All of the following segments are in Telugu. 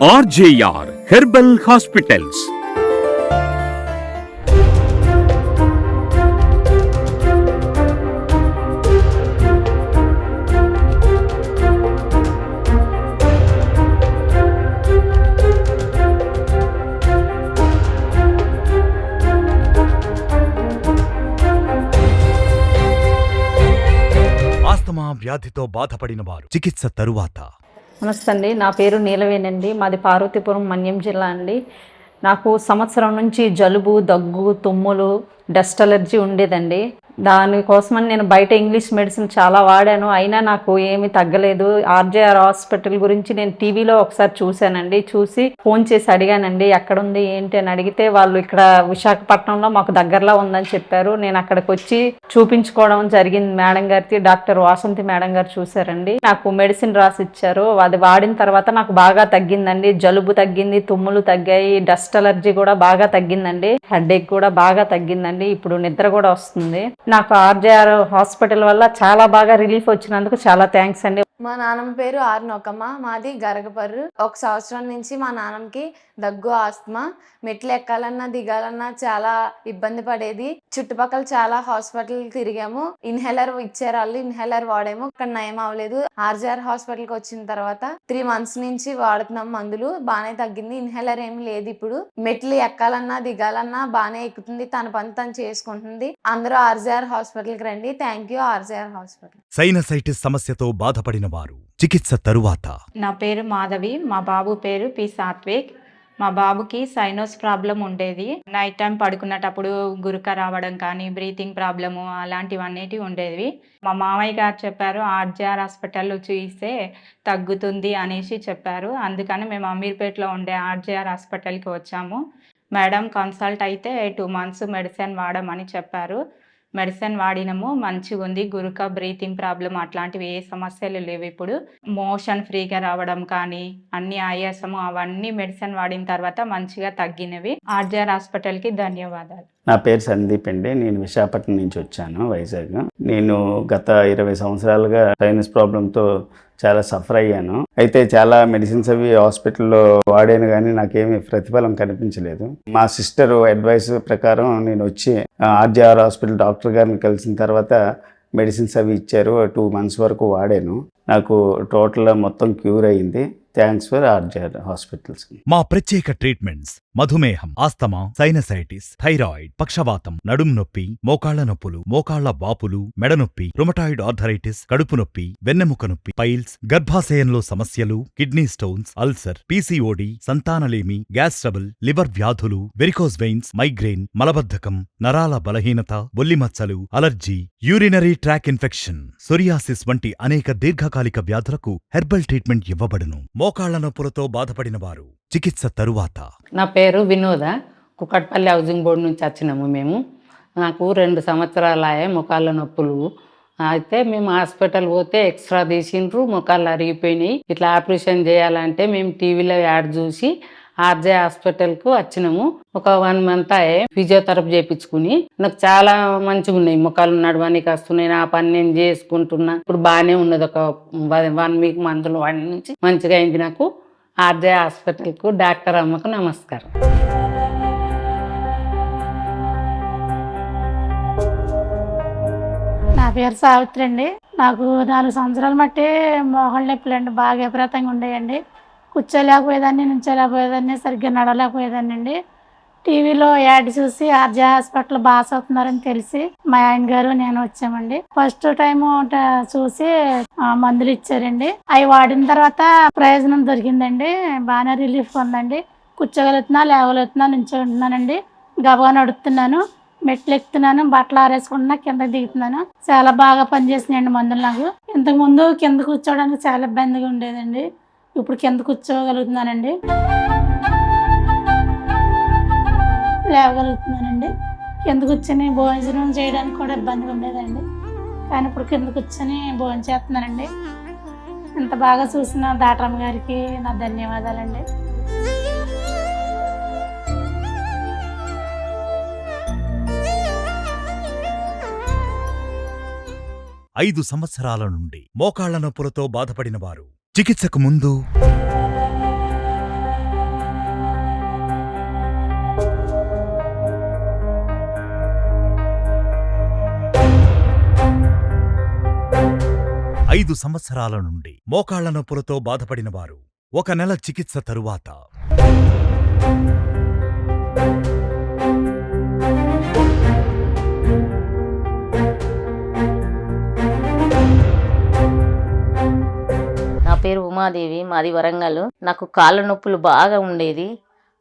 RJR herbal hospitals. ఆస్తమా వ్యాధితో బాధపడిన వారు చికిత్స తరువాత. నమస్తే అండి, నా పేరు నీలవేణండి. మాది పార్వతీపురం మన్యం జిల్లా అండి. నాకు సంవత్సరం నుంచి జలుబు, దగ్గు, తుమ్ములు, డస్ట్ అలర్జీ ఉండేదండి. దానికోసమని నేను బయట ఇంగ్లీష్ మెడిసిన్ చాలా వాడాను, అయినా నాకు ఏమీ తగ్గలేదు. ఆర్జేఆర్ హాస్పిటల్ గురించి నేను టీవీలో ఒకసారి చూశానండి. చూసి ఫోన్ చేసి అడిగానండి ఎక్కడుంది ఏంటి అని. అడిగితే వాళ్ళు ఇక్కడ విశాఖపట్నంలో మాకు దగ్గరలో ఉందని చెప్పారు. నేను అక్కడికి వచ్చి చూపించుకోవడం జరిగింది. మేడం గారికి, డాక్టర్ వాసంతి మేడం గారు చూశారండి. నాకు మెడిసిన్ రాసి ఇచ్చారు. అది వాడిన తర్వాత నాకు బాగా తగ్గిందండి. జలుబు తగ్గింది, తుమ్ములు తగ్గాయి, డస్ట్ అలర్జీ కూడా బాగా తగ్గిందండి, హెడేక్ కూడా బాగా తగ్గిందండి. ఇప్పుడు నిద్ర కూడా వస్తుంది. నాకు ఆర్జేఆర్ హాస్పిటల్ వల్ల చాలా బాగా రిలీఫ్ వచ్చినందుకు చాలా థ్యాంక్స్ అండి. మా నాన్నమ్మ పేరు ఆర్ నోకమ్మ, మాది గరగపర్రు. ఒక సంవత్సరం నుంచి మా నాన్నమ్మకి దగ్గు, ఆస్తమా, మెట్లు ఎక్కాలన్నా దిగాలన్నా చాలా ఇబ్బంది పడేది. చుట్టుపక్కల చాలా హాస్పిటల్ తిరిగాము. ఇన్హేలర్ ఇచ్చారు వాళ్ళు, ఇన్హేలర్ వాడాము, ఇక్కడ నయం అవ్వలేదు. ఆర్జేఆర్ హాస్పిటల్కి వచ్చిన తర్వాత 3 months నుంచి వాడుతున్నాం మందులు, బాగానే తగ్గింది. ఇన్హేలర్ ఏమి లేదు. ఇప్పుడు మెట్లు ఎక్కాలన్నా దిగాలన్నా బాగానే ఎక్కుతుంది, తన పని తను చేసుకుంటుంది. అందరూ ఆర్జేఆర్ హాస్పిటల్కి రండి. Thank you RJR hospital. Sinusitis సమస్యతో బాధపడిన వారు చికిత్స తరువాత. నా పేరు మాధవి, మా బాబు పేరు పి సాత్విక్. మా బాబుకి సైనోస్ ప్రాబ్లం ఉండేది. నైట్ టైం పడుకున్నప్పుడు గురక రావడం కానీ, బ్రీతింగ్ ప్రాబ్లము అలాంటివన్నిటి ఉండేవి. మా మామయ్య గారు చెప్పారు ఆర్జేఆర్ హాస్పిటల్లో చూయిస్తే తగ్గుతుంది అనేసి చెప్పారు. అందుకని మేము అమీర్పేటలో ఉండే ఆర్జేఆర్ హాస్పిటల్కి వచ్చాము. మేడం కన్సల్ట్ అయితే 2 months మెడిసిన్ వాడమని చెప్పారు. మెడిసిన్ వాడినాము, మంచిగా ఉంది. గురక, బ్రీతింగ్ ప్రాబ్లం అట్లాంటివి ఏ సమస్యలు లేవు. ఇప్పుడు మోషన్ ఫ్రీగా రావడం కానీ, అన్ని ఆయాసము అవన్నీ మెడిసిన్ వాడిన తర్వాత మంచిగా తగ్గినవి. ఆర్జేఆర్ హాస్పిటల్కి ధన్యవాదాలు. నా పేరు సందీప్ అండి. నేను విశాఖపట్నం నుంచి వచ్చాను, వైజాగ్. నేను గత 20 సంవత్సరాలుగా సైనస్ ప్రాబ్లంతో చాలా సఫర్ అయ్యాను. అయితే చాలా మెడిసిన్స్ అవి హాస్పిటల్లో వాడాను, కానీ నాకేమీ ప్రతిఫలం కనిపించలేదు. మా సిస్టర్ అడ్వైస్ ప్రకారం నేను వచ్చి ఆర్జేఆర్ హాస్పిటల్ డాక్టర్ గారిని కలిసిన తర్వాత మెడిసిన్స్ అవి ఇచ్చారు. 2 months వరకు వాడాను. నాకు టోటల్ మొత్తం క్యూర్ అయ్యింది. Thanks for RJR hospitals. మా ప్రత్యేక ట్రీట్మెంట్స్: మధుమేహం, ఆస్తమా, సైనసైటిస్, థైరాయిడ్, పక్షవాతం, నడుం నొప్పి, మోకాళ్ల నొప్పులు, మోకాళ్ల వాపులు, మెడ నొప్పి, రుమటాయిడ్ ఆర్థరైటిస్, కడుపు నొప్పి, వెన్నెముక నొప్పి, పైల్స్, గర్భాశయంలో సమస్యలు, కిడ్నీ స్టోన్స్, అల్సర్, పీసీఓడి, సంతానలేమి, గ్యాస్ ట్రబుల్, లివర్ వ్యాధులు, వెరికోస్ వెయిన్స్, మైగ్రేన్, మలబద్ధకం, నరాల బలహీనత, బొల్లిమచ్చలు, allergy, urinary tract infection, psoriasis వంటి అనేక దీర్ఘకాలిక వ్యాధులకు హెర్బల్ ట్రీట్మెంట్ ఇవ్వబడును. మోకాళ్ల నొప్పులతో బాధపడిన వారు చికిత్స తరువాత. నా పేరు వినోద, కుక్కట్పల్లి హౌసింగ్ బోర్డు నుంచి వచ్చినాము మేము. నాకు 2 సంవత్సరాలే మొకాళ్ళ నొప్పులు. అయితే మేము హాస్పిటల్ పోతే ఎక్స్ట్రా తీసిండ్రు, మొకాళ్ళు అరిగిపోయినాయి. ఇట్లా ఆపరేషన్ చేయాలంటే మేము టీవీలో యాడ్ చూసి ఆర్జే హాస్పిటల్కు వచ్చినాము. ఒక 1 month ఫిజియోథెరపీ చేయించుకుని నాకు చాలా మంచిగా ఉన్నాయి. మొక్కలు నడవడానికి వస్తున్నాయి, నా పని నేను చేసుకుంటున్నా. ఇప్పుడు బాగానే ఉన్నది. ఒక 1 week మందులు వాడి నుంచి మంచిగా అయింది నాకు. ఆర్జే హాస్పిటల్కు డాక్టర్ అమ్మకు నమస్కారం. నా పేరు సావిత్రి అండి. నాకు 4 సంవత్సరాల మట్టి మోకాళ్ళ నొప్పులు అండి, బాగా విపరీతంగా ఉండేయండి. కూర్చోలేకపోయేదాన్ని, నుంచోలేకపోయేదాన్ని, సరిగ్గా నడవలేకపోయేదాన్ని అండి. టీవీలో యాడ్ చూసి ఆర్జే హాస్పిటల్ బాగా అవుతున్నారని తెలిసి మా ఆయన గారు నేను వచ్చామండి. ఫస్ట్ టైం చూసి మందులు ఇచ్చారండి. అవి వాడిన తర్వాత ప్రయోజనం దొరికిందండి. బాగానే రిలీఫ్ ఉందండి. కూర్చోగలుగుతున్నా, లేవగలుగుతున్నా, నుంచుంటున్నానండి. గబగా నడుస్తున్నాను, మెట్లు ఎక్కుతున్నాను, బట్టలు ఆరేసుకుంటున్నా, కింద దిగుతున్నాను. చాలా బాగా పనిచేసినాయండి మందులు నాకు. ఇంతకుముందు కింద కూర్చోవడానికి చాలా ఇబ్బందిగా ఉండేదండి. ఇప్పుడు కింద కూర్చోగలుగుతున్నానండి, లేవగలుగుతున్నానండి. కింద కూర్చొని భోజనం చేయడానికి కూడా ఇబ్బందిగా ఉండేదండి, కానీ ఇప్పుడు కింద కూర్చొని భోజనం చేస్తున్నానండి. ఇంత బాగా చూసిన దాటరమ్మ గారికి నా ధన్యవాదాలండి. 5 సంవత్సరాల నుండి మోకాళ్ల నొప్పులతో బాధపడిన వారు చికిత్సకు ముందు 5 సంవత్సరాల నుండి మోకాళ్ల నొప్పులతో బాధపడిన వారు 1 నెల చికిత్స తరువాత నా పేరు ఉమాదేవి, మాది వరంగల్. నాకు కాళ్ళ నొప్పులు బాగా ఉండేది.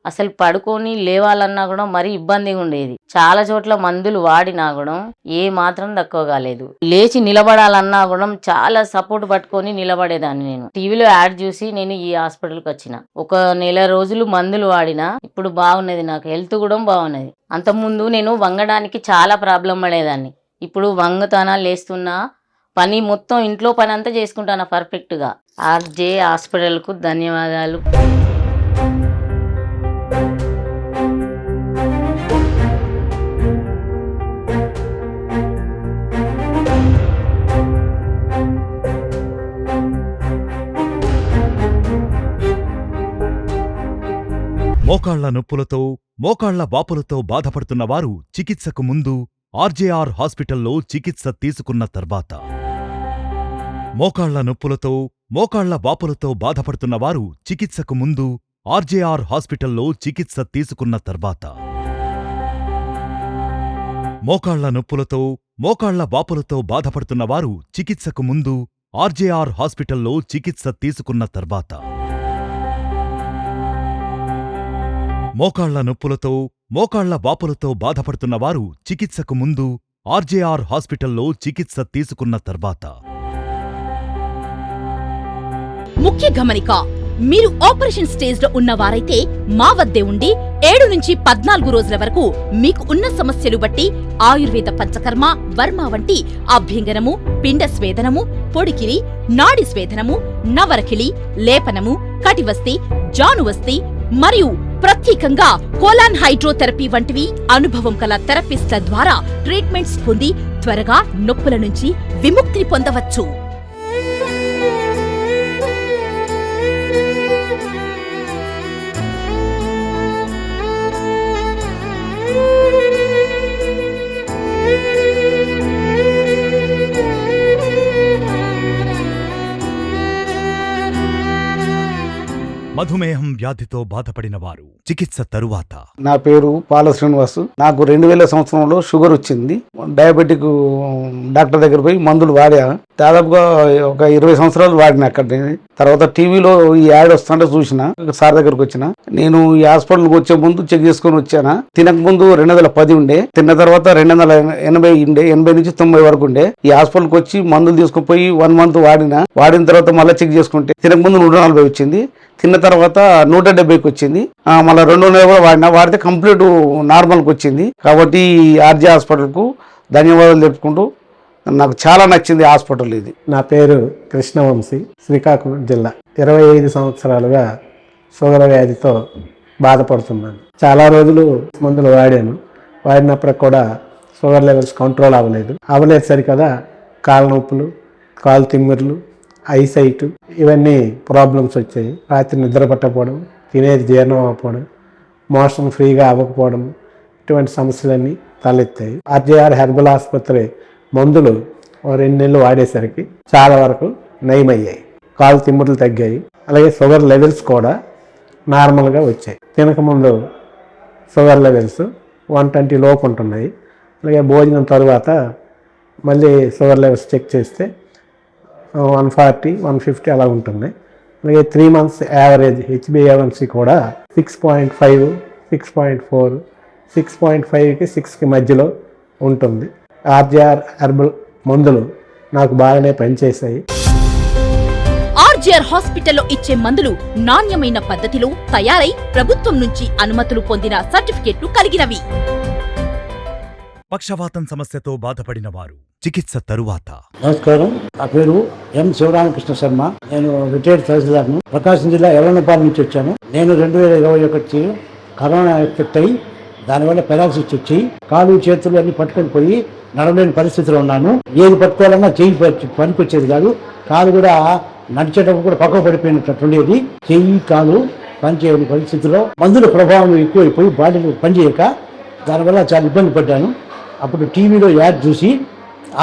అసలు పడుకొని లేవాలన్నా కూడా మరీ ఇబ్బందిగా ఉండేది. చాలా చోట్ల మందులు వాడినా కూడా ఏ మాత్రం తక్కువ కాలేదు. లేచి నిలబడాలన్నా కూడా చాలా సపోర్ట్ పట్టుకొని నిలబడేదాన్ని. నేను టీవీలో యాడ్ చూసి నేను ఈ హాస్పిటల్కి వచ్చిన. 1 నెల రోజులు మందులు వాడినా ఇప్పుడు బాగున్నది. నాకు హెల్త్ కూడా బాగున్నది. అంతకుముందు నేను వంగడానికి చాలా ప్రాబ్లం పడేదాన్ని. ఇప్పుడు వంగుతానా, లేస్తున్నా, పని మొత్తం ఇంట్లో పని అంతా చేసుకుంటాను పర్ఫెక్ట్గా. ఆర్జే హాస్పిటల్కు ధన్యవాదాలు. మోకాళ్ల నొప్పులతో, మోకాళ్ల వాపులతో బాధపడుతున్న వారు చికిత్సకు ముందు ఆర్జేఆర్ హాస్పిటల్లో చికిత్స తీసుకున్న తర్వాత, మోకాళ్ల నొప్పులతో, మోకాళ్ల వాపులతో బాధపడుతున్న వారు చికిత్సకు ముందు ఆర్జేఆర్ హాస్పిటల్లో చికిత్స తీసుకున్న తర్వాత, మోకాళ్ల నొప్పులతో, మోకాళ్ల వాపులతో బాధపడుతున్న వారు చికిత్సకు ముందు ఆర్జేఆర్ హాస్పిటల్లో చికిత్స తీసుకున్న తర్వాత, మోకాళ్ల నొప్పులతో, మోకాళ్ల వాపులతో బాధపడుతున్న వారు చికిత్సకు ముందు ఆర్జేఆర్ హాస్పిటల్లో చికిత్స తీసుకున్న తర్వాత. ముఖ్య గమనిక: మీరు ఆపరేషన్ స్టేజ్ లో ఉన్నవారైతే మా వద్దే ఉండి 7 నుంచి 14 రోజుల వరకు మీకు ఉన్న సమస్యలు బట్టి ఆయుర్వేద పంచకర్మ, వర్మ వంటి అభ్యంగనము, పిండ స్వేదనము, పొడికిలి, నాడి స్వేదనము, నవరకిలి, లేపనము, కటివస్తి, జానువస్తి మరియు ప్రత్యేకంగా కోలాన్ హైడ్రోథెరపీ వంటివి అనుభవం కల థెరపిస్ట్ల ద్వారా ట్రీట్మెంట్స్ పొంది త్వరగా నొప్పుల నుంచి విముక్తిని పొందవచ్చు. మధుమేహం వ్యాధితో బాధపడిన వారు చికిత్స తరువాత. నా పేరు పాల శ్రీనివాసు. నాకు 2000 సంవత్సరంలో షుగర్ వచ్చింది. డయాబెటిక్ డాక్టర్ దగ్గర పోయి మందులు వాడా. దాదాపుగా ఒక 20 సంవత్సరాలు వాడిన. అక్కడ తర్వాత టీవీలో ఈ యాడ్ వస్తుంటే చూసిన, సార్ దగ్గరకు వచ్చిన. నేను ఈ హాస్పిటల్కి వచ్చే ముందు చెక్ చేసుకుని వచ్చాను. తినక ముందు 2010 ఉండే, తిన్న తర్వాత 280 ఉండే, 80 నుంచి 90 వరకు ఉండే. ఈ హాస్పిటల్కి వచ్చి మందులు తీసుకుని పోయి 1 మంత్ వాడిన తర్వాత మళ్ళీ చెక్ చేసుకుంటే తినక ముందు 140 వచ్చింది. తిన్న తర్వాత 170కి వచ్చింది. మళ్ళీ 2 నెలలు కూడా వాడితే కంప్లీట్ నార్మల్కి వచ్చింది. కాబట్టి ఆర్జే హాస్పిటల్కు ధన్యవాదాలు తెలుపుకుంటూ నాకు చాలా నచ్చింది హాస్పిటల్ ఇది. నా పేరు కృష్ణవంశీ, శ్రీకాకుళం జిల్లా. 25 సంవత్సరాలుగా షుగర్ వ్యాధితో బాధపడుతున్నాను. చాలా రోజులు మందులు వాడినప్పటికి కూడా షుగర్ లెవెల్స్ కంట్రోల్ అవ్వలేదు సరికదా. కాళ్ళ నొప్పులు, కాలు తిమ్మిర్లు, ఐసైట్ ఇవన్నీ ప్రాబ్లమ్స్ వచ్చాయి. రాత్రి నిద్ర పట్టకపోవడం, తినేది జీర్ణం అవ్వకపోవడం, మోషన్ ఫ్రీగా అవ్వకపోవడం, ఇటువంటి సమస్యలన్నీ తలెత్తాయి. ఆర్జేఆర్ హెర్బల్ ఆసుపత్రి మందులు 2 నెలలు వాడేసరికి చాలా వరకు నయమయ్యాయి. కాలు తిమ్ముర్లు తగ్గాయి. అలాగే షుగర్ లెవెల్స్ కూడా నార్మల్గా వచ్చాయి. తినకముందు షుగర్ లెవెల్స్ 120 లోపు ఉంటున్నాయి. అలాగే భోజనం తర్వాత మళ్ళీ షుగర్ లెవెల్స్ చెక్ చేస్తే 140, 150 అలా ఉంటుంది. అలాగే 3 months యావరేజ్ HbA1c కూడా 6.5, 6.4, 6.5కి 6కి మధ్యలో ఉంటుంది. ఆర్జేఆర్ హెర్బల్ మందులు నాకు బాగానే పనిచేశాయి. ఆర్జేఆర్ హాస్పిటల్లో ఇచ్చే మందులు నాణ్యమైన పద్ధతిలో తయారై ప్రభుత్వం నుంచి అనుమతులు పొందిన సర్టిఫికెట్లు కలిగినవి. పక్షవాతం సమస్యతో బాధపడిన వారు చికిత్స తరువాత. నమస్కారం, నా పేరు ఎం శివరామకృష్ణ శర్మ. నేను రిటైర్డ్ తహసీల్దార్ను. ప్రకాశం జిల్లా ఎర్రన్నపాలెం నుంచి వచ్చాను. నేను 2021 కరోనా ఎఫెక్ట్ అయ్యి దానివల్ల పెరాలసిస్ వచ్చి కాలు చేతులు అన్ని పట్టుకొని పోయి నడవలేని పరిస్థితిలో ఉన్నాను. ఏది పట్టుకోవాలన్నా చెయ్యి పనికొచ్చేది కాదు. కాలు కూడా నడిచేటప్పుడు కూడా పక్కకు పడిపోయినట్టుండేది. చెయ్యి కాలు పనిచేయని పరిస్థితిలో మందుల ప్రభావం ఎక్కువైపోయి బాడీలో పనిచేయక దానివల్ల చాలా ఇబ్బంది పడ్డాను. అప్పుడు టీవీలో యాడ్ చూసి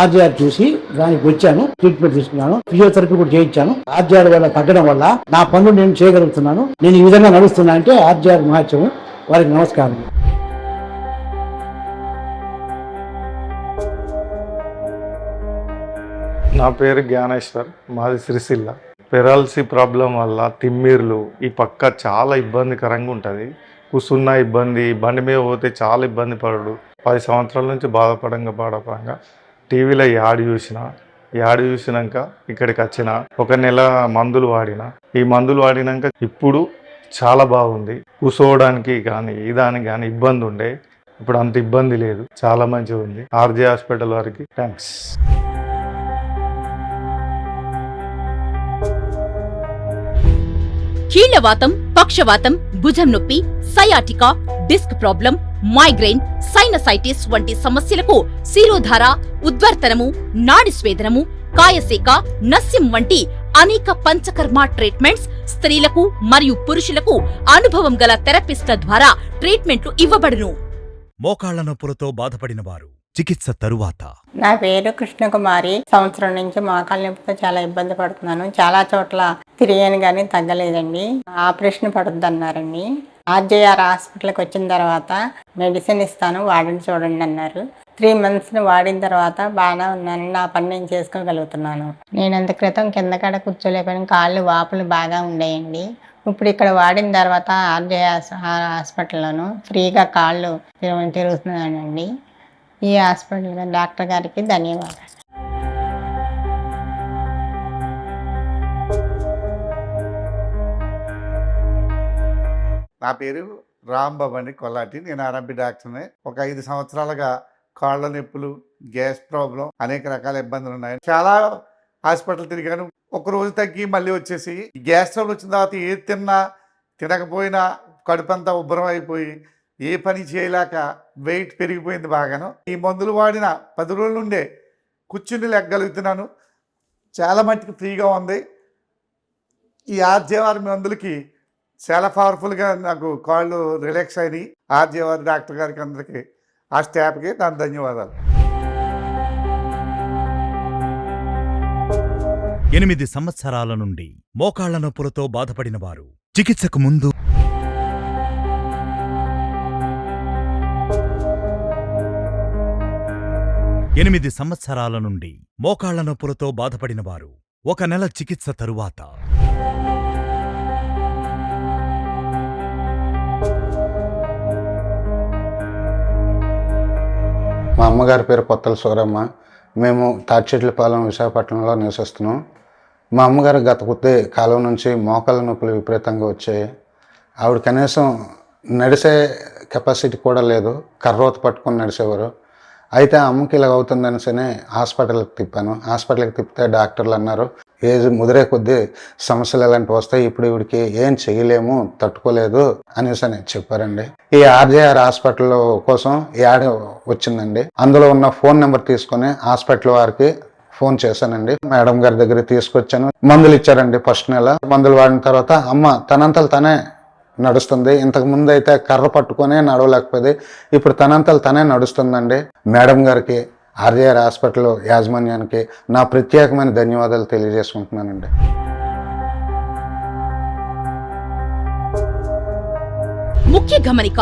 ఆర్జీఆర్ చూసి దానికి వచ్చాను, ట్రీట్మెంట్ తీసుకున్నాను, ఫిజియోథెరపీ కూడా చేయించాను. ఆర్జీఆర్ వల్ల తగ్గడం వల్ల నా పనులు నేను చేయగలుగుతున్నాను. నేను ఈ విధంగా నడుస్తున్నా అంటే ఆర్జీఆర్ మహత్యం. వారికి నమస్కారం. నా పేరు జ్ఞానేశ్వర్, మాది సిరిసిల్ల. పెరాలసీ ప్రాబ్లం వల్ల తిమ్మిర్లు ఈ పక్క చాలా ఇబ్బందికరంగా ఉంటుంది. కూర్చున్న ఇబ్బంది, బండి మీద పోతే చాలా ఇబ్బంది పడడు. 10 సంవత్సరాల నుంచి బాధపడంగా టీవీలో యాడ్ చూసినాక ఇక్కడికి వచ్చిన. 1 నెల మందులు వాడిన. ఈ మందులు వాడినాక ఇప్పుడు చాలా బాగుంది. కూర్చోవడానికి కానీ దానికి కానీ ఇబ్బంది ఉండే, ఇప్పుడు అంత ఇబ్బంది లేదు. చాలా మంచిగా ఉంది. ఆర్జే హాస్పిటల్ వారికి థ్యాంక్స్. కీళ్లవాతం, పక్షవాతం, భుజం నొప్పి, sciatica, disc problem, migraine, sinusitis వంటి సమస్యలకు శిరోధార, ఉద్వర్తనము, నాడి స్వేదనము, కాయసేక, నస్యం వంటి అనేక పంచకర్మ ట్రీట్మెంట్స్ స్త్రీలకు మరియు పురుషులకు అనుభవం గల థెరపిస్ట్ల ద్వారా ట్రీట్మెంట్లు ఇవ్వబడును. మోకాళ్ల నొప్పులతో బాధపడిన వారు చికిత్స తరువాత. నా పేరు కృష్ణకుమారి. సంవత్సరం నుంచి మోకాళ్ళ నొప్పితో చాలా ఇబ్బంది పడుతున్నాను. చాలా చోట్ల తిరిగాను కానీ తగ్గలేదండి. ఆపరేషన్ పడుద్దన్నారండి. ఆర్జేఆర్ హాస్పిటల్కి వచ్చిన తర్వాత మెడిసిన్ ఇస్తాను, వాడండి చూడండి అన్నారు. 3 months వాడిన తర్వాత బాగానే ఉన్నాను. నా పని నేను చేసుకోగలుగుతున్నాను. నేను అంత క్రితం కిందకాడ కూర్చోలేకపోయాను. కాళ్ళు వాపులు బాగా ఉండేయండి. ఇప్పుడు ఇక్కడ వాడిన తర్వాత ఆర్జేఆర్ హాస్పిటల్లోనూ ఫ్రీగా కాళ్ళు తిరుగుతున్నానండి. ఈ హాస్పిటల్ డాక్టర్ గారికి ధన్యవాదాలు. నా పేరు రాంబాబు అండి, కొల్లాటి. నేను ఆర్ఎంపీ డాక్టర్ని. ఒక 5 సంవత్సరాలుగా కాళ్ళ నొప్పులు, గ్యాస్ ప్రాబ్లం, అనేక రకాల ఇబ్బందులు ఉన్నాయి. చాలా హాస్పిటల్ తిరిగాను. ఒక రోజు తగ్గి మళ్ళీ వచ్చేసి గ్యాస్ ట్రబుల్ వచ్చిన తర్వాత ఏది తినకపోయినా కడుపంతా ఉబ్బరం అయిపోయి ఏ పని చేయలేక వెయిట్ పెరిగిపోయింది బాగాను. ఈ మందులు వాడిన 10 రోజుల నుండే కూర్చుని లెగ్గలుగుతున్నాను. చాలా మట్టుకు ఫ్రీగా ఉంది. ఈ ఆర్జేఆర్ మందులకి చాలా పవర్ఫుల్గా నాకు కాళ్ళు రిలాక్స్ అయినాయి. ఆర్జేఆర్ డాక్టర్ గారికి, అందరికీ, ఆ స్టాఫ్కి నా ధన్యవాదాలు. 8 సంవత్సరాల నుండి మోకాళ్ల నొప్పులతో బాధపడిన వారు చికిత్సకు ముందు. 8 సంవత్సరాల నుండి మోకాళ్ల నొప్పులతో బాధపడిన వారు 1 నెల చికిత్స తరువాత. మా అమ్మగారి పేరు కొత్తల సూరమ్మ. మేము తాటిచెట్లపాలెం, విశాఖపట్నంలో నివసిస్తున్నాం. మా అమ్మగారు గత కొద్ది కాలం నుంచి మోకాళ్ళ నొప్పులు విపరీతంగా వచ్చాయి. ఆవిడ కనీసం నడిసే కెపాసిటీ కూడా లేదు. కర్రోత పట్టుకొని నడిచేవారు. అయితే అమ్మకి ఇలా అవుతుందనిసని హాస్పిటల్కి తిప్పాను. హాస్పిటల్కి తిప్పితే డాక్టర్లు అన్నారు, ఏజ్ ముదిరే కొద్దీ సమస్యలు ఇలాంటివి వస్తాయి, ఇప్పుడు ఇవిడికి ఏం చేయలేము, తట్టుకోలేదు అనేసి చెప్పారండి. ఈ ఆర్జేఆర్ హాస్పిటల్ కోసం యాడ్ వచ్చిందండి. అందులో ఉన్న ఫోన్ నెంబర్ తీసుకొని హాస్పిటల్ వారికి ఫోన్ చేశానండి. మేడం గారి దగ్గరికి తీసుకొచ్చాను. మందులు ఇచ్చారండి. ఫస్ట్ నెల మందులు వాడిన తర్వాత అమ్మ తనంతలు తనే నడుస్తుంది. ఇంతకు ముందు అయితే కర్ర పట్టుకొని నడవలేకపోయింది, ఇప్పుడు తనంతలు తనే నడుస్తుందండి. మేడం గారికి, ఆర్జేఆర్ హాస్పిటల్ యాజమాన్యానికి నా ప్రత్యేకమైన ధన్యవాదాలు తెలియజేసుకుంటున్నానండి. ముఖ్య గమనిక: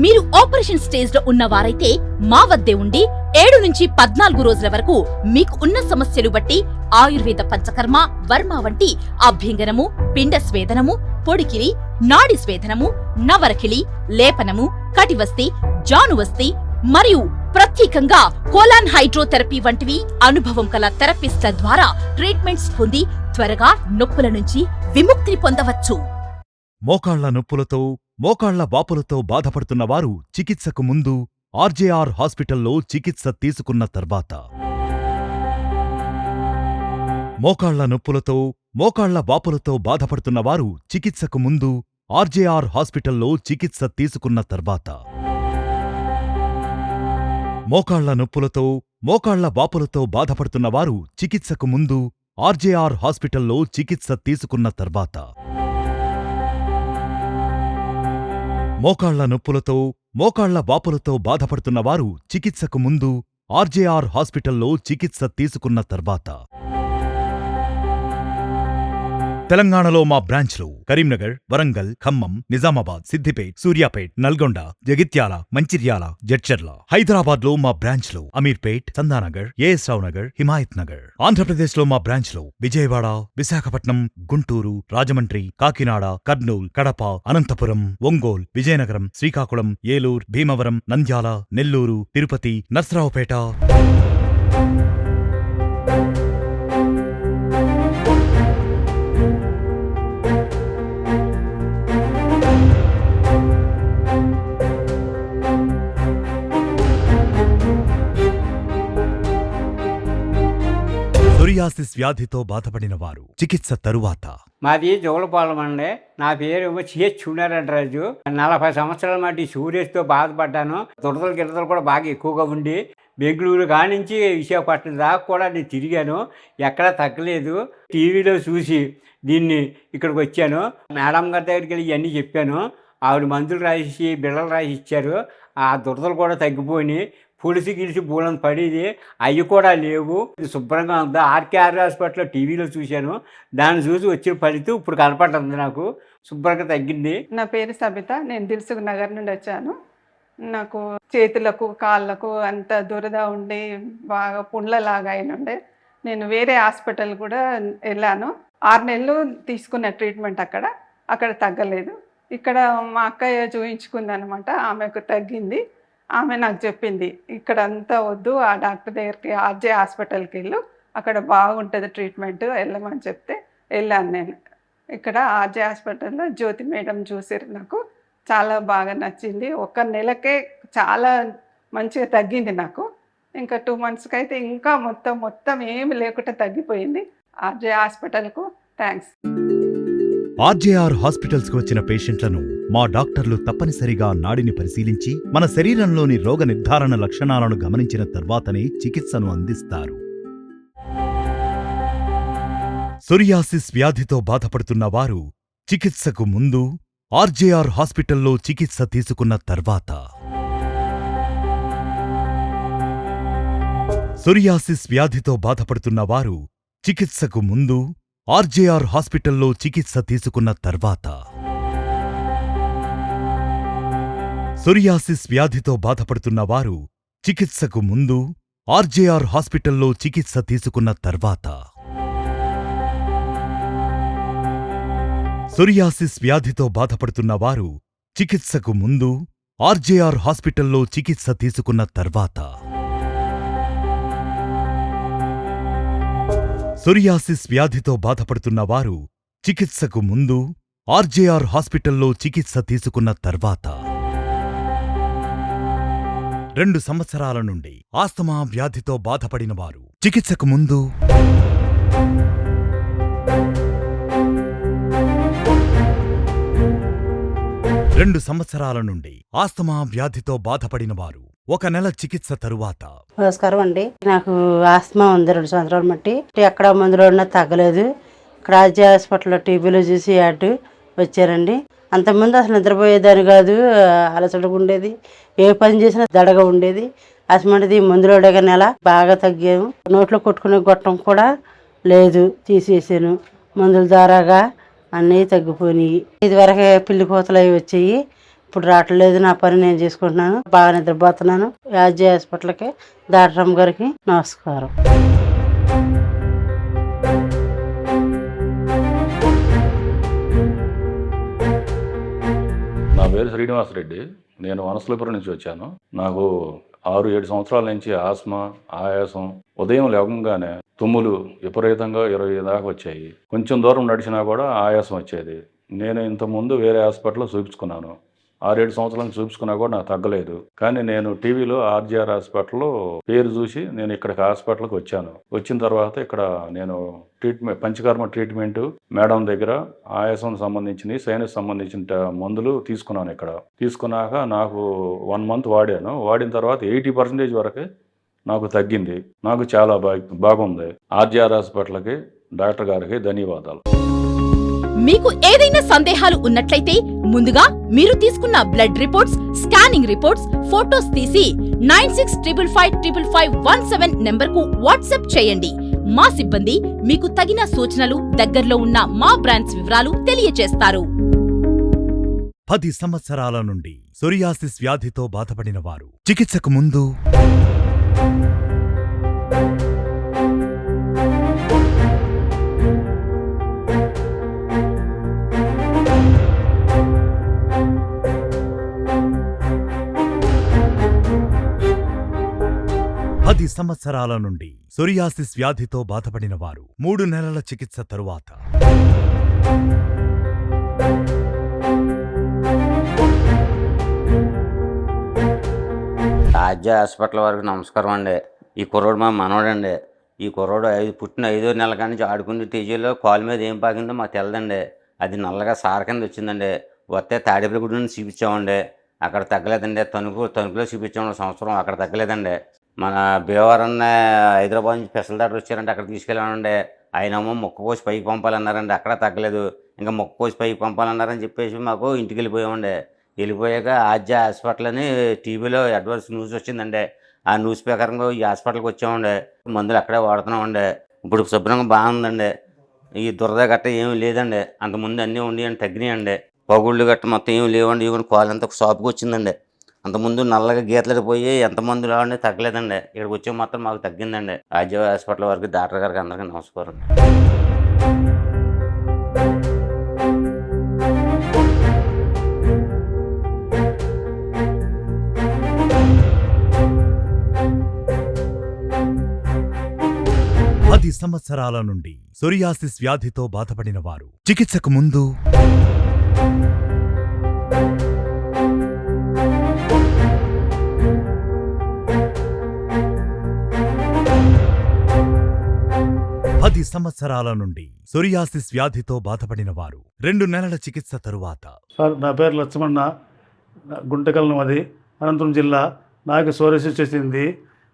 మీరు ఆపరేషన్ స్టేజ్ లో ఉన్నవారైతే మా వద్దే ఉండి 7 నుంచి 14 రోజుల వరకు మీకు ఉన్న సమస్యలు బట్టి ఆయుర్వేద పంచకర్మ, వర్మ వంటి అభ్యంగనము, పిండ స్వేదనము, పొడికిలి, నాడి స్వేదనము, నవరకిలి, లేపనము, కటివస్తి, జానువస్తి మరియు ప్రత్యేకంగా కోలాన్ హైడ్రోథెరపీ వంటివి అనుభవం కల థెరపిస్ట్ల ద్వారా ట్రీట్మెంట్స్ పొంది త్వరగా నొప్పుల నుంచి విముక్తిని పొందవచ్చు. మోకాళ్ల నొప్పులతో, మోకాళ్ల వాపులతో బాధపడుతున్న వారు చికిత్సకు ముందు ఆర్జేఆర్ హాస్పిటల్లో చికిత్స తీసుకున్న తర్వాత. మోకాళ్ల నొప్పులతో, మోకాళ్ల వాపులతో బాధపడుతున్న వారు చికిత్సకు ముందు ఆర్జేఆర్ హాస్పిటల్లో చికిత్స తీసుకున్న తర్వాత. మోకాళ్ల నొప్పులతో, మోకాళ్ల వాపులతో బాధపడుతున్న వారు చికిత్సకు ముందు ఆర్జేఆర్ హాస్పిటల్లో చికిత్స తీసుకున్న తర్వాత. మోకాళ్ల నొప్పులతో, మోకాళ్ల వాపులతో బాధపడుతున్న వారు చికిత్సకు ముందు ఆర్జేఆర్ హాస్పిటల్లో చికిత్స తీసుకున్న తర్వాత తెలంగాణలో మా బ్రాంచ్లు కరీంనగర్, వరంగల్, ఖమ్మం, నిజామాబాద్, సిద్దిపేట్, సూర్యాపేట్, నల్గొండ, జగిత్యాల, మంచిర్యాల, జడ్చర్ల. హైదరాబాద్ లో మా బ్రాంచ్లు అమీర్పేట్, చందానగర్, ఏఎస్ రావు నగర్, హిమాయత్ నగర్. ఆంధ్రప్రదేశ్ లో మా బ్రాంచ్లు విజయవాడ, విశాఖపట్నం, గుంటూరు, రాజమండ్రి, కాకినాడ, కర్నూల్, కడప, అనంతపురం, ఒంగోల్, విజయనగరం, శ్రీకాకుళం, ఏలూరు, భీమవరం, నంద్యాల, నెల్లూరు, తిరుపతి, నర్సరావుపేట. సోరియాసిస్ వ్యాధితో బాధపడిన వారు చికిత్స తరువాత. మాది జోలపాలెం అండి. నా పేరు సిహెచ్ చూడారెడ్డిరాజు. 40 సంవత్సరాల మట్టి సూర్యస్తో బాధపడ్డాను. దురదలు గిరదలు కూడా బాగా ఎక్కువగా ఉండి బెంగళూరు కానించి విశాఖపట్నం దాకా కూడా నేను తిరిగాను, ఎక్కడా తగ్గలేదు. టీవీలో చూసి దీన్ని ఇక్కడికి వచ్చాను. మేడం గారి దగ్గరికి వెళ్ళి ఇవన్నీ చెప్పాను. ఆవిడ మందులు రాసి బిళ్ళలు రాసి ఇచ్చారు. ఆ దురదలు కూడా తగ్గిపోయి పులిసి గిలిసి బూలం పడేది అవి కూడా లేవు. శుభ్రంగా ఉందా. ఆర్కేఆర్ హాస్పిటల్లో టీవీలో చూశాను. దాన్ని చూసి వచ్చిన ఫలితం ఇప్పుడు కనపడుతుంది. నాకు శుభ్రంగా తగ్గింది. నా పేరు సబిత. నేను దిల్సుఖ్ నగర్ నుండి వచ్చాను. నాకు చేతులకు కాళ్ళకు అంత దురద ఉండి బాగా పుండ్లలాగా అయినుండే. నేను వేరే హాస్పిటల్ కూడా వెళ్ళాను. 6 నెలలు తీసుకున్న ట్రీట్మెంట్ అక్కడ తగ్గలేదు. ఇక్కడ మా అక్కయ్య చూయించుకుంది అనమాట. ఆమెకు తగ్గింది. ఆమె నాకు చెప్పింది ఇక్కడ అంతా వద్దు, ఆ డాక్టర్ దగ్గరికి ఆర్జే హాస్పిటల్కి వెళ్ళు, అక్కడ బాగుంటుంది ట్రీట్మెంట్, వెళ్ళమని చెప్తే వెళ్ళాను నేను. ఇక్కడ ఆర్జే హాస్పిటల్లో జ్యోతి మేడం చూసారు. నాకు చాలా బాగా నచ్చింది. 1 నెలకే చాలా మంచిగా తగ్గింది నాకు. ఇంకా 2 మంత్స్కి అయితే ఇంకా మొత్తం ఏమి లేకుండా తగ్గిపోయింది. ఆర్జే హాస్పిటల్కు థ్యాంక్స్. ఆర్జేఆర్ హాస్పిటల్స్ కు వచ్చిన పేషెంట్లను మా డాక్టర్లు తప్పనిసరిగా నాడిని పరిశీలించి మన శరీరంలోని రోగ నిర్ధారణ లక్షణాలను గమనించిన తర్వాతనే చికిత్సను అందిస్తారు. సోరియాసిస్ వ్యాధితో బాధపడుతున్న వారు చికిత్సకు ముందు, ఆర్జేఆర్ హాస్పిటల్లో చికిత్స తీసుకున్న తర్వాత. సోరియాసిస్ వ్యాధితో బాధపడుతున్న వారు చికిత్సకు ముందు, ఆర్జేఆర్ హాస్పిటల్లో చికిత్స తీసుకున్న తర్వాత. సోరియాసిస్ వ్యాధితో బాధపడుతున్న వారు చికిత్సకు ముందు, ఆర్జేఆర్ హాస్పిటల్లో చికిత్స తీసుకున్న తర్వాత. సోరియాసిస్ వ్యాధితో బాధపడుతున్న వారు చికిత్సకు ముందు, ఆర్జేఆర్ హాస్పిటల్లో చికిత్స తీసుకున్న తర్వాత. సోరియాసిస్ వ్యాధితో బాధపడుతున్న వారు చికిత్సకు ముందు, ఆర్జేఆర్ హాస్పిటల్లో చికిత్స తీసుకున్న తర్వాత. 2 సంవత్సరాల నుండి ఆస్తమా వ్యాధితో బాధపడిన వారు చికిత్సకు ముందు, 2 సంవత్సరాల నుండి ఆస్తమా వ్యాధితో బాధపడిన వారు 1 నెల చికిత్స తరువాత. నమస్కారం అండి. నాకు ఆస్తమా ఉంది 2 సంవత్సరాల మట్టి. ఎక్కడ మందులో ఉన్నా తగ్గలేదు. ఇక్కడ ఆర్జే హాస్పిటల్లో టీవీలో చూసి యాడ్ వచ్చారండి. అంతకుముందు అసలు నిద్రపోయేదాన్ని కాదు, అలసటగా ఉండేది, ఏ పని చేసినా దడగా ఉండేది. అసమంటిది మందులో నెల బాగా తగ్గాము. నోట్లో కొట్టుకునే గొట్టం కూడా లేదు, తీసేసాను. మందుల ద్వారాగా అన్నీ తగ్గిపోయినాయి. ఇదివరకు పిల్లి కోతలు అవి వచ్చాయి, ఇప్పుడు రావట్లేదు. నా పని నేను చేసుకుంటున్నాను, బాగా నిద్రపోతున్నాను. ఆర్జే హాస్పిటల్కి డాక్టర్ గారికి నమస్కారం. నా పేరు శ్రీనివాసరెడ్డి. నేను వనసలిపురం నుంచి వచ్చాను. నాకు 6-7 సంవత్సరాల నుంచి ఆస్మా, ఆయాసం, ఉదయం లేవగానే తుమ్ములు విపరీతంగా 20 దాకా వచ్చాయి. కొంచెం దూరం నడిచినా కూడా ఆయాసం వచ్చేది. నేను ఇంతకుముందు వేరే హాస్పిటల్లో చూపించుకున్నాను. 6-7 సంవత్సరాలు చూపించుకున్నా కూడా నాకు తగ్గలేదు. కానీ నేను టీవీలో ఆర్జీఆర్ హాస్పిటల్లో పేరు చూసి నేను ఇక్కడికి హాస్పిటల్కి వచ్చాను. వచ్చిన తర్వాత ఇక్కడ నేను పంచకర్మ ట్రీట్మెంట్ మేడం దగ్గర ఆయాసం సంబంధించిన, సైనస్ సంబంధించిన మందులు తీసుకున్నాను. ఇక్కడ తీసుకున్నాక నాకు 1 మంత్ వాడాను. వాడిన తర్వాత 80% వరకే నాకు తగ్గింది. నాకు చాలా బాగుంది. ఆర్జీఆర్ హాస్పిటల్కి డాక్టర్ గారికి ధన్యవాదాలు. మీకు ఏదైనా సందేహాలు ఉన్నట్లయితే ముందుగా మీరు తీసుకున్న blood reports, scanning reports, photos తీసి 96555517 నెంబర్కు వాట్సాప్ చేయండి. మా సిబ్బంది మీకు తగిన సూచనలు, దగ్గరలో ఉన్న మా బ్రాంచ్ వివరాలు తెలియజేస్తారు. 10 సంవత్సరాల నుండి సోరియాసిస్ వ్యాధితో బాధపడిన వారు చికిత్సకు ముందు సంవత్సరాల నుండి సోరియాసిస్ వ్యాధితో బాధపడిన వారు 3 నెలల చికిత్స తరువాత రాజ్య హాస్పిటల్ వారికి నమస్కారం అండి. ఈ కుర్రోడు మా మనవడండి. ఈ కుర్రోడు పుట్టిన 5వ నెల కానీ ఆడుకునే టీజీలో కాలు మీద ఏం పాకిందో మాకు తెలదండి. అది నల్లగా సార కింద వచ్చిందండి. వస్తే తాడేపల్లిగూడెం చూపించామండి, అక్కడ తగ్గలేదండి. తణుకులో చూపించాము సంవత్సరం, అక్కడ తగ్గలేదండి. మన భీమవరం హైదరాబాద్ నుంచి స్పెషల్ డాక్టర్ వచ్చారంటే అక్కడ తీసుకెళ్ళామండి. ఆయనేమో మొక్క కోసి పైకి పంపాలన్నారండి, అక్కడ తగ్గలేదు. ఇంకా మొక్క కోసి పైకి పంపాలన్నారని చెప్పేసి మాకు ఇంటికి వెళ్ళిపోయామండి. వెళ్ళిపోయాక ఆద్య హాస్పిటల్ అని టీవీలో అడ్వాన్స్ న్యూస్ వచ్చిందండి. ఆ న్యూస్ ప్రకారంగా ఈ హాస్పిటల్కి వచ్చామండి. మందులు అక్కడే వాడుతున్నామండి. ఇప్పుడు శుభ్రంగా బాగుందండి. ఈ దురద గట్ట ఏమీ లేదండి. అంతకుముందు అన్నీ ఉండి తగ్గినాయండి. పగుళ్ళు గట్ట మొత్తం ఏమి లేవండి. ఇవన్నీ కాలు అంతా షాప్కి వచ్చిందండి. అంతకుముందు నల్లగా గీతలు పోయి ఎంతమంది రావండి, తగ్గలేదండి. ఇక్కడికి వచ్చే మాత్రం మాకు తగ్గిందండి. ఆద్య హాస్పిటల్ వారికి, డాక్టర్ గారికి అందరికీ నమస్కారం. 10 సంవత్సరాల నుండి సోరియాసిస్ వ్యాధితో బాధపడిన వారు చికిత్సకు ముందు సంవత్సరాల నుండి సోరియాసిస్ వ్యాధితో బాధపడిన వారు 2 నెలల చికిత్స తరువాత. సార్, నా పేరు లక్ష్మణ, గుంటకల్ అది అనంతపురం జిల్లా. నాకు సోరియాసిస్ వచ్చేసింది.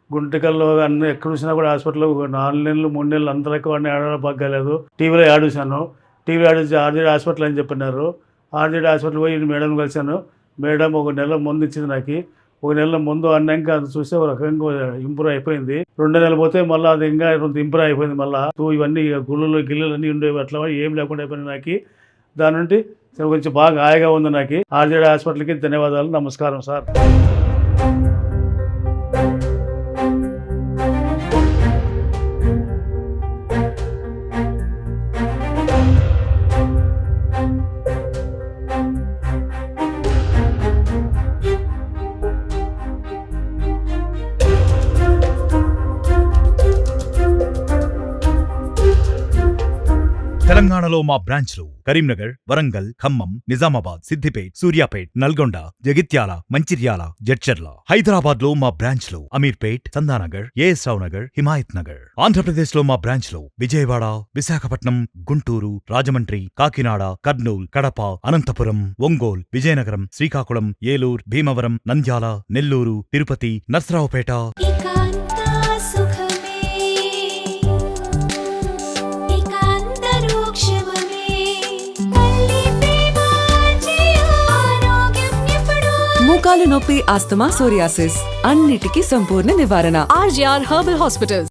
గుంటకల్లో అన్ని ఎక్కడ చూసినా కూడా హాస్పిటల్లో 4 నెలలు 3 నెలలు అంతలకు వాడిని ఆడడం బాగాలేదు. టీవీలో యాడ్ చూశాను. టీవీలో యాడ్ చూసి ఆర్జేడీ హాస్పిటల్ అని చెప్పినారు. ఆర్జేడీ హాస్పిటల్ పోయి మేడం కలిశాను. మేడం 1 నెల మందు ఇచ్చింది నాకు. 1 నెల ముందు అన్నాక అది చూస్తే ఒక రకంగా ఇంప్రూవ్ అయిపోయింది. 2 నెలలు పోతే మళ్ళీ అది ఇంకా ఇంప్రూవ్ అయిపోయింది. మళ్ళీ ఇవన్నీ గుళ్ళు గిల్లులు అన్నీ ఉండేవి, అట్లా ఏం లేకుండా అయిపోయింది నాకు. దాని నుండి కొంచెం బాగా హాయిగా ఉంది నాకు. ఆర్జేడీ హాస్పిటల్కి ధన్యవాదాలు, నమస్కారం సార్. తెలంగాణలో మా బ్రాంచ్లు కరీంనగర్, వరంగల్, ఖమ్మం, నిజామాబాద్, సిద్దిపేట్, సూర్యాపేట్, నల్గొండ, జగిత్యాల, మంచిర్యాల, జడ్చర్ల. హైదరాబాద్ లో మా బ్రాంచ్లు అమీర్పేట్, చందానగర్, ఏఎస్ రావు నగర్, హిమాయత్ నగర్. ఆంధ్రప్రదేశ్ లో మా బ్రాంచ్లు విజయవాడ, విశాఖపట్నం, గుంటూరు, రాజమండ్రి, కాకినాడ, కర్నూల్, కడప, అనంతపురం, ఒంగోల్, విజయనగరం, శ్రీకాకుళం, ఏలూరు, భీమవరం, నంద్యాల, నెల్లూరు, తిరుపతి, నర్సరావుపేట. మోకాలు నొప్పి, ఆస్తమా, సోరియాసిస్ అన్నిటికీ సంపూర్ణ నివారణ. RGR herbal hospitals.